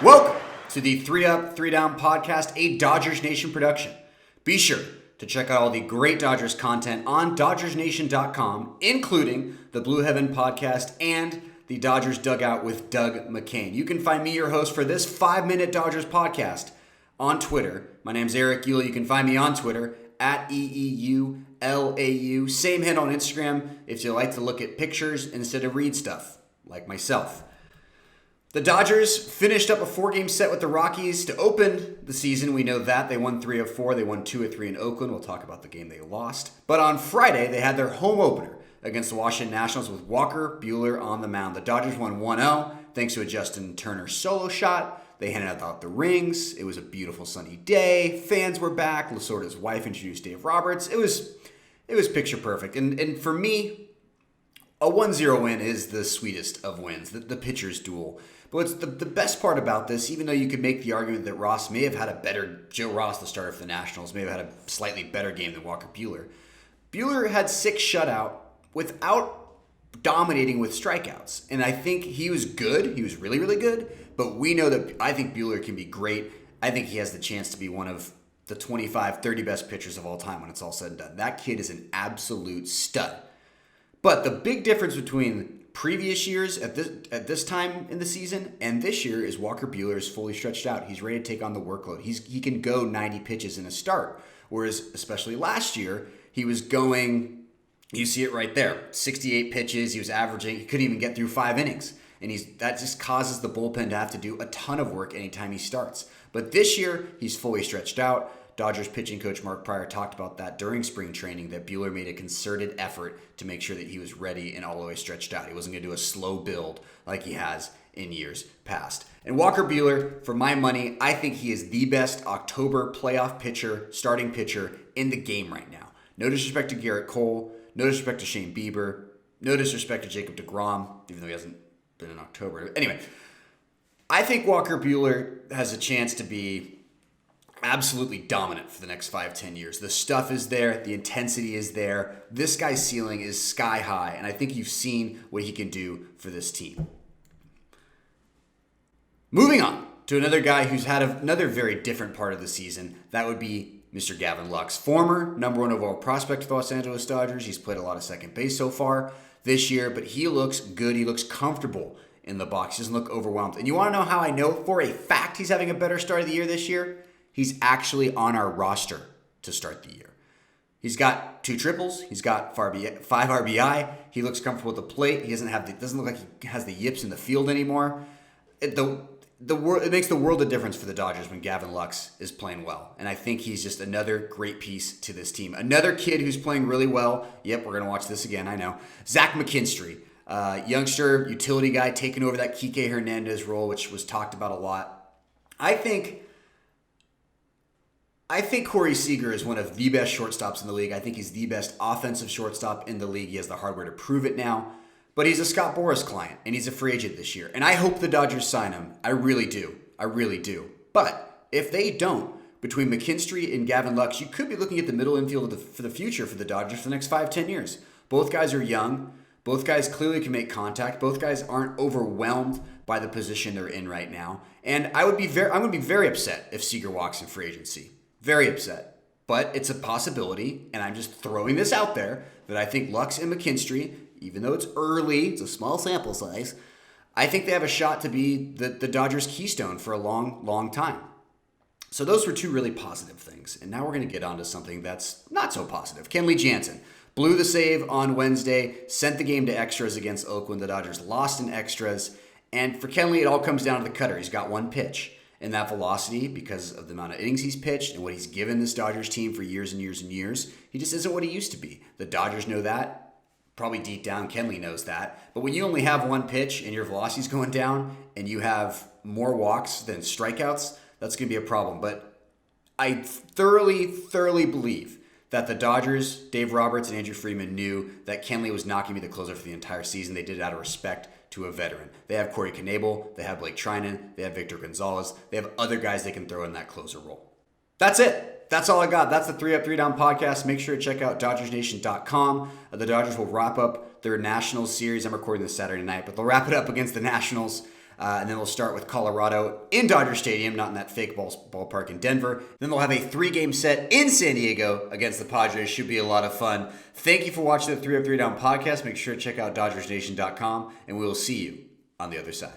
Welcome to the 3 Up, 3 Down podcast, a Dodgers Nation production. Be sure to check out all the great Dodgers content on DodgersNation.com, including the Blue Heaven podcast and the Dodgers Dugout with Doug McCain. You can find me, your host for this 5-minute Dodgers podcast, on Twitter. My name's Eric Euler. You can find me on Twitter at EEULAU. Same handle on Instagram if you like to look at pictures instead of read stuff, like myself. The Dodgers finished up a 4-game set with the Rockies to open the season. We know that. They won 3 of 4. They won 2 of 3 in Oakland. We'll talk about the game they lost. But on Friday, they had their home opener against the Washington Nationals with Walker Buehler on the mound. The Dodgers won 1-0 thanks to a Justin Turner solo shot. They handed out the rings. It was a beautiful sunny day. Fans were back. Lasorda's wife introduced Dave Roberts. It was picture perfect. And for me, a 1-0 win is the sweetest of wins, the pitcher's duel. But what's the best part about this, even though you could make the argument that Ross may have had a better, Joe Ross, the starter for the Nationals, may have had a slightly better game than Walker Buehler. Buehler had 6 shutout without dominating with strikeouts. And I think he was good. He was really, really good. But we know that I think Buehler can be great. I think he has the chance to be one of the 25, 30 best pitchers of all time when it's all said and done. That kid is an absolute stud. But the big difference between previous years at this time in the season and this year is Walker Buehler is fully stretched out. He's ready to take on the workload. He can go 90 pitches in a start, whereas especially last year he was going, you see it right there, 68 pitches. He was averaging, he couldn't even get through 5 innings, and that just causes the bullpen to have to do a ton of work anytime he starts. But this year he's fully stretched out. Dodgers pitching coach Mark Prior talked about that during spring training, that Buehler made a concerted effort to make sure that he was ready and all the way stretched out. He wasn't going to do a slow build like he has in years past. And Walker Buehler, for my money, I think he is the best October playoff pitcher, starting pitcher in the game right now. No disrespect to Garrett Cole, no disrespect to Shane Bieber, no disrespect to Jacob deGrom, even though he hasn't been in October. Anyway, I think Walker Buehler has a chance to be absolutely dominant for the next 5-10 years. The stuff is there. The intensity is there. This guy's ceiling is sky high, and I think you've seen what he can do for this team. Moving on to another guy who's had another very different part of the season. That would be Mr. Gavin Lux, former number 1 overall prospect for the Los Angeles Dodgers. He's played a lot of second base so far this year, but he looks good. He looks comfortable in the box. He doesn't look overwhelmed. And you want to know how I know for a fact he's having a better start of the year this year? He's actually on our roster to start the year. He's got 2 triples. He's got 5 RBI. He looks comfortable at the plate. He doesn't look like he has the yips in the field anymore. It makes the world of difference for the Dodgers when Gavin Lux is playing well. And I think he's just another great piece to this team. Another kid who's playing really well. Yep, we're going to watch this again, I know. Zack McKinstry, youngster utility guy taking over that Kike Hernandez role, which was talked about a lot. I think Corey Seager is one of the best shortstops in the league. I think he's the best offensive shortstop in the league. He has the hardware to prove it now. But he's a Scott Boras client, and he's a free agent this year. And I hope the Dodgers sign him. I really do. I really do. But if they don't, between McKinstry and Gavin Lux, you could be looking at the middle infield for the future for the Dodgers for the next 5-10 years. Both guys are young. Both guys clearly can make contact. Both guys aren't overwhelmed by the position they're in right now. And I'm going to be very upset if Seager walks in free agency. Very upset. But it's a possibility, and I'm just throwing this out there, that I think Lux and McKinstry, even though it's early, it's a small sample size, I think they have a shot to be the Dodgers' keystone for a long, long time. So those were 2 really positive things. And now we're going to get on to something that's not so positive. Kenley Jansen blew the save on Wednesday, sent the game to extras against Oakland. The Dodgers lost in extras. And for Kenley, it all comes down to the cutter. He's got 1 pitch. And that velocity, because of the amount of innings he's pitched and what he's given this Dodgers team for years and years and years, he just isn't what he used to be. The Dodgers know that. Probably deep down, Kenley knows that. But when you only have 1 pitch and your velocity's going down and you have more walks than strikeouts, that's going to be a problem. But I thoroughly, thoroughly believe that the Dodgers, Dave Roberts and Andrew Friedman, knew that Kenley was not going to be the closer for the entire season. They did it out of respect to a veteran. They have Corey Knebel, they have Blake Trinan, they have Victor Gonzalez, they have other guys they can throw in that closer role. That's it. That's all I got. That's the 3 Up, 3 Down podcast. Make sure to check out DodgersNation.com. The Dodgers will wrap up their Nationals series. I'm recording this Saturday night, but they'll wrap it up against the Nationals And then we'll start with Colorado in Dodger Stadium, not in that fake ballpark in Denver. Then they'll have a 3-game set in San Diego against the Padres. Should be a lot of fun. Thank you for watching the 3 Up, 3 Down podcast. Make sure to check out DodgersNation.com, and we will see you on the other side.